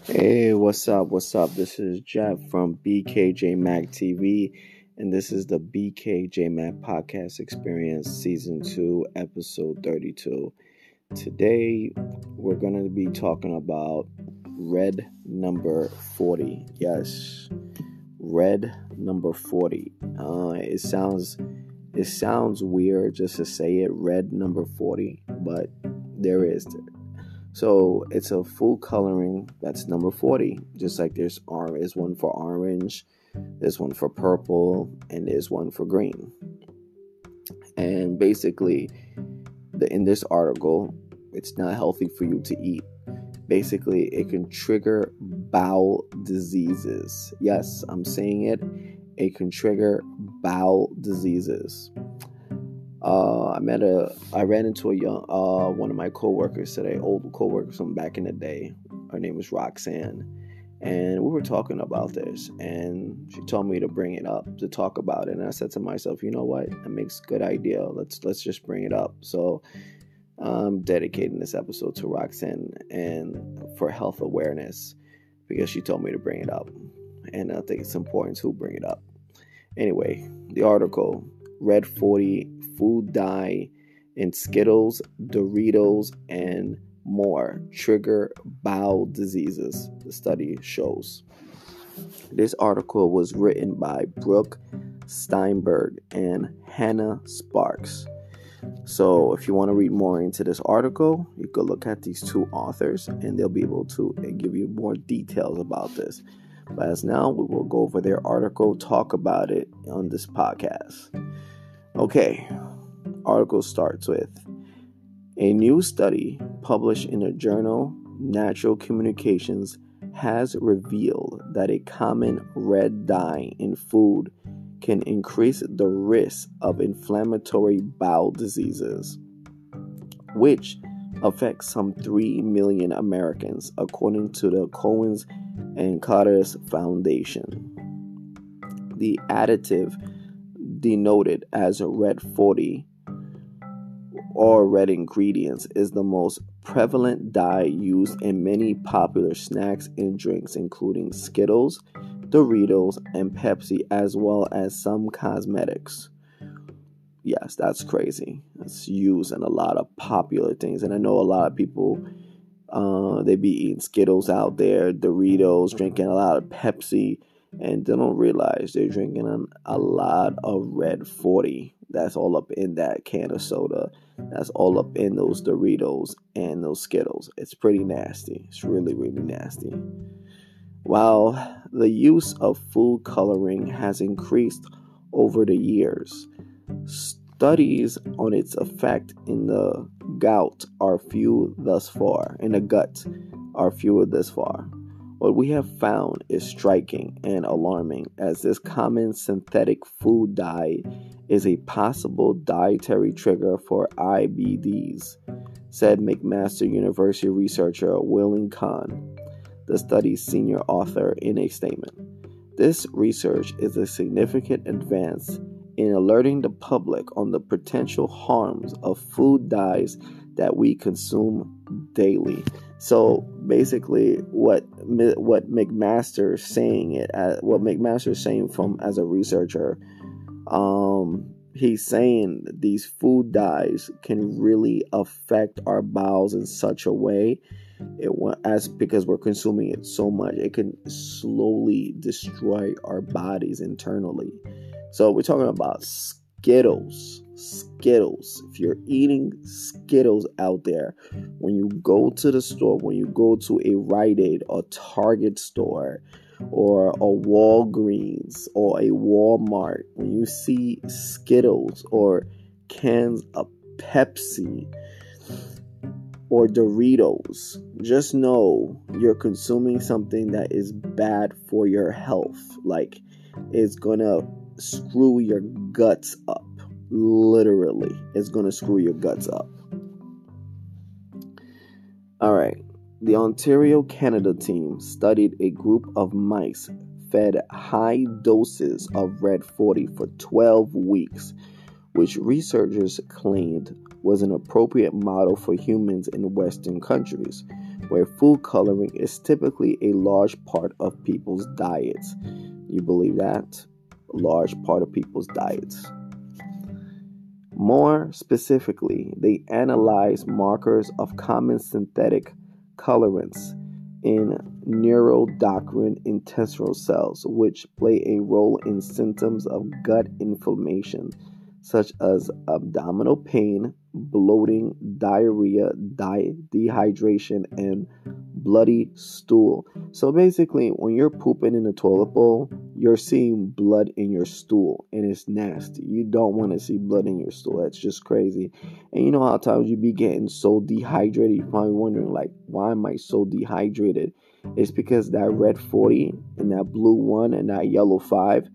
Hey, what's up? What's up? This is Jeff from BKJmacTV, and this is the BKJmac Podcast Experience Season 2, Episode 32. Today, we're going to be talking about red number 40. Yes, red number 40. It sounds weird just to say it, red number 40, but there is. So it's a food coloring that's number 40. Just like there's one for orange, there's one for purple, and there's one for green. And basically, in this article, it's not healthy for you to eat. Basically, it can trigger bowel diseases. Yes, I'm saying it. It can trigger bowel diseases. I ran into one of my coworkers today, old coworkers from back in the day. Her name was Roxanne, and we were talking about this, and she told me to bring it up, to talk about it. And I said to myself, you know what? That makes a good idea. Let's just bring it up. So I'm dedicating this episode to Roxanne and for health awareness because she told me to bring it up, and I think it's important to bring it up. Anyway, the article, Red 40 food dye in Skittles, Doritos, and more trigger bowel diseases, the study shows. This article was written by Brooke Steinberg and Hannah Sparks. So if you want to read more into this article, you could look at these two authors and they'll be able to give you more details about this. But as now, we will go over their article, talk about it on this podcast. Okay, article starts with a new study published in the journal Natural Communications has revealed that a common red dye in food can increase the risk of inflammatory bowel diseases, which affects some 3 million Americans, according to the Cohen's and Carter's Foundation. The additive denoted as red 40 or red ingredients is the most prevalent dye used in many popular snacks and drinks, including Skittles, Doritos, and Pepsi, as well as some cosmetics. Yes, that's crazy. It's used in a lot of popular things, and I know a lot of people they be eating Skittles out there, Doritos, drinking a lot of Pepsi, and they don't realize they're drinking a lot of red 40. That's all up in that can of soda. That's all up in those Doritos and those Skittles. It's pretty nasty. It's really, really nasty. While the use of food coloring has increased over the years, studies on its effect in the gut are few thus far. What we have found is striking and alarming, as this common synthetic food dye is a possible dietary trigger for IBDs, said McMaster University researcher Willing Khan, the study's senior author, in a statement. This research is a significant advance in alerting the public on the potential harms of food dyes that we consume daily. So basically, what McMaster is saying from as a researcher, he's saying that these food dyes can really affect our bowels in such a way, because we're consuming it so much, it can slowly destroy our bodies internally. So we're talking about Skittles. If you're eating Skittles out there, when you go to the store, when you go to a Rite Aid or Target store or a Walgreens or a Walmart, when you see Skittles or cans of Pepsi or Doritos, just know you're consuming something that is bad for your health. Like, it's gonna screw your guts up. Literally, it's going to screw your guts up. All right. The Ontario, Canada team studied a group of mice fed high doses of red 40 for 12 weeks, which researchers claimed was an appropriate model for humans in Western countries, where food coloring is typically a large part of people's diets. You believe that? A large part of people's diets. More specifically, they analyze markers of common synthetic colorants in neuroendocrine intestinal cells, which play a role in symptoms of gut inflammation, such as abdominal pain, bloating, diarrhea, dehydration, and bloody stool. So basically, when you're pooping in the toilet bowl, you're seeing blood in your stool, and it's nasty. You don't want to see blood in your stool. That's just crazy. And you know how times you be getting so dehydrated, you're probably wondering, like, why am I so dehydrated? It's because that red 40 and that blue 1 and that yellow 5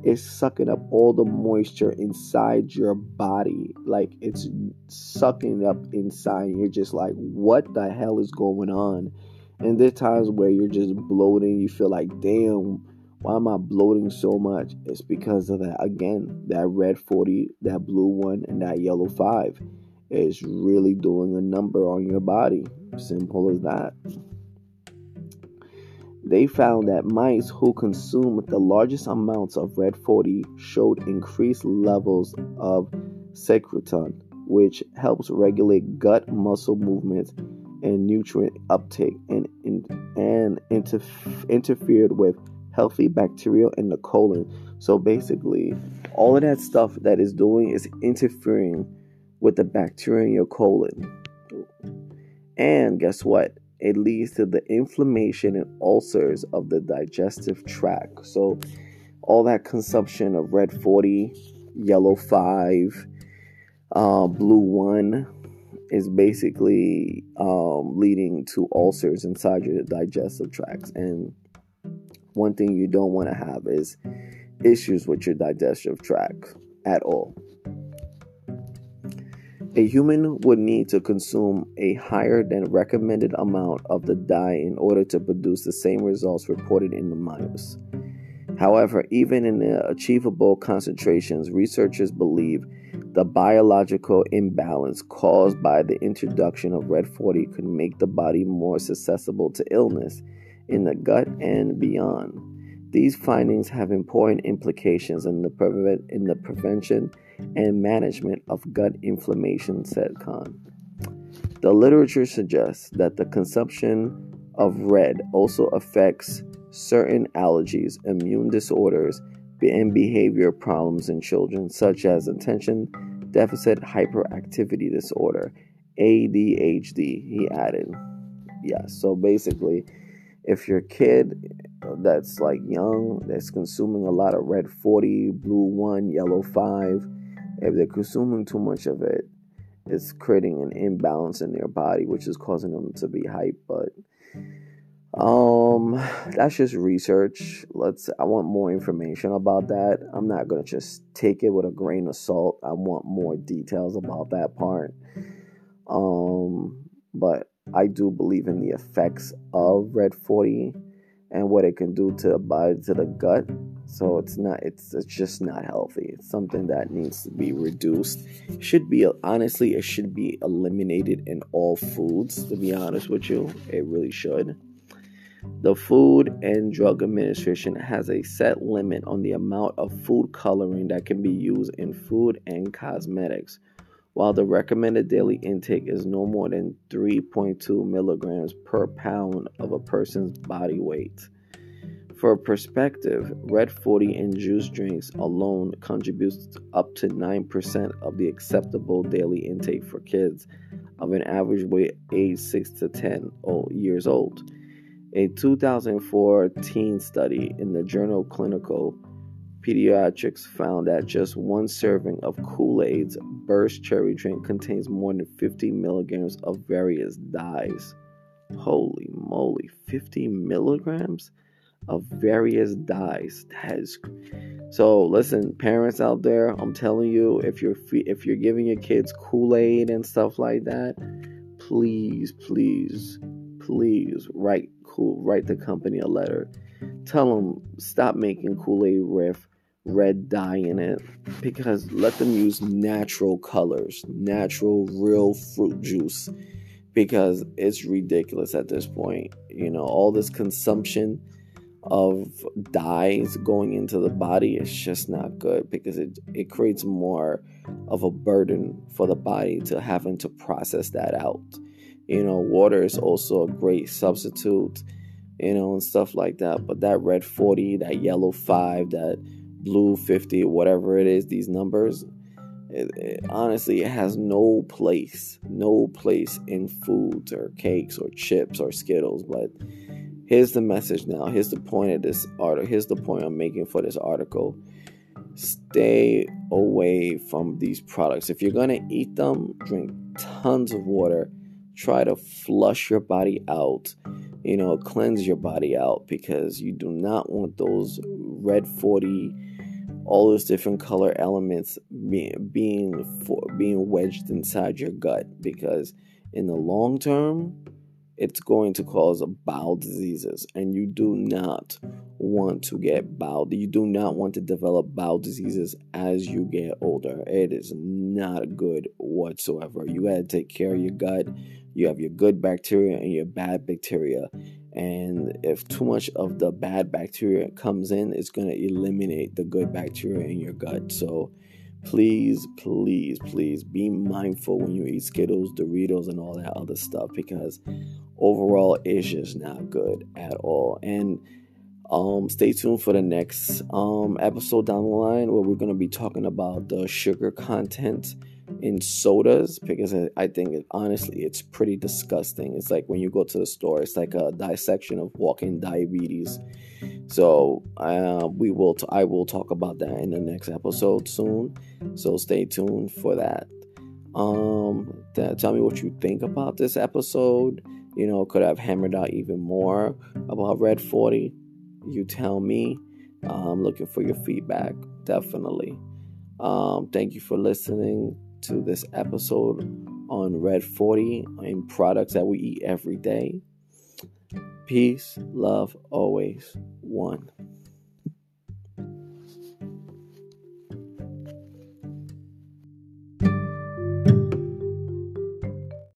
is sucking up all the moisture inside your body. Like, it's sucking up inside, and you're just like, what the hell is going on? And there are times where you're just bloating. You feel like, damn, why am I bloating so much? It's because of that. Again, that red 40, that blue 1, and that yellow 5 is really doing a number on your body. Simple as that. They found that mice who consumed the largest amounts of red 40 showed increased levels of secretin, which helps regulate gut muscle movements and nutrient uptake, and interfered with healthy bacteria in the colon. So basically, all of that stuff that is doing is interfering with the bacteria in your colon. And guess what? It leads to the inflammation and ulcers of the digestive tract. So all that consumption of red 40, yellow 5, blue 1 is basically leading to ulcers inside your digestive tracts. And one thing you don't want to have is issues with your digestive tract at all. A human would need to consume a higher than recommended amount of the dye in order to produce the same results reported in the mice. However, even in the achievable concentrations, researchers believe the biological imbalance caused by the introduction of red 40 could make the body more susceptible to illness in the gut and beyond. These findings have important implications in the prevention and management of gut inflammation, said Khan. The literature suggests that the consumption of red also affects certain allergies, immune disorders, and behavior problems in children, such as attention deficit hyperactivity disorder, ADHD, he added. Yes, so basically, if your kid that's like young, that's consuming a lot of red 40, blue 1, yellow 5, if they're consuming too much of it, it's creating an imbalance in their body, which is causing them to be hype. But that's just research. I want more information about that. I'm not gonna just take it with a grain of salt. I want more details about that part. But I do believe in the effects of red 40 and what it can do to the gut. So it's just not healthy. It's something that needs to be reduced. It should be eliminated in all foods, to be honest with you. It really should. The Food and Drug Administration has a set limit on the amount of food coloring that can be used in food and cosmetics, while the recommended daily intake is no more than 3.2 milligrams per pound of a person's body weight. For perspective, red 40 in juice drinks alone contributes up to 9% of the acceptable daily intake for kids of an average weight age 6 to 10 years old. A 2014 study in the journal Clinical Pediatrics found that just one serving of Kool-Aid's Burst Cherry drink contains more than 50 milligrams of various dyes. Holy moly, 50 milligrams of various dyes. So listen, parents out there, I'm telling you, if you're giving your kids Kool-Aid and stuff like that, please write the company a letter. Tell them stop making Kool-Aid with red dye in it, because let them use natural colors, natural real fruit juice. because it's ridiculous at this point. All this consumption of dyes going into the body is just not good, because it creates more of a burden for the body to having to process that out. Water is also a great substitute, and stuff like that. But that red 40, that yellow 5, that blue 50, whatever it is, these numbers, honestly, it has no place in foods or cakes or chips or Skittles. But here's the message now. Here's the point of this article. Here's the point I'm making for this article. Stay away from these products. If you're going to eat them, drink tons of water. Try to flush your body out, cleanse your body out, because you do not want those red 40, all those different color elements being wedged inside your gut, because in the long term, it's going to cause bowel diseases, and you do not want to you do not want to develop bowel diseases as you get older. It is not good whatsoever. You got to take care of your gut. You have your good bacteria and your bad bacteria, and if too much of the bad bacteria comes in, it's going to eliminate the good bacteria in your gut. So please be mindful when you eat Skittles, Doritos, and all that other stuff, because overall it's just not good at all. And stay tuned for the next episode down the line, where we're going to be talking about the sugar content in sodas, because I think honestly it's pretty disgusting. It's like when you go to the store, it's like a dissection of walking diabetes. So I will talk about that in the next episode soon. So stay tuned for that. Tell me what you think about this episode. Could I've hammered out even more about Red 40? You tell me. I'm looking for your feedback, definitely. Thank you for listening to this episode on Red 40 and products that we eat every day. Peace, love, always. One.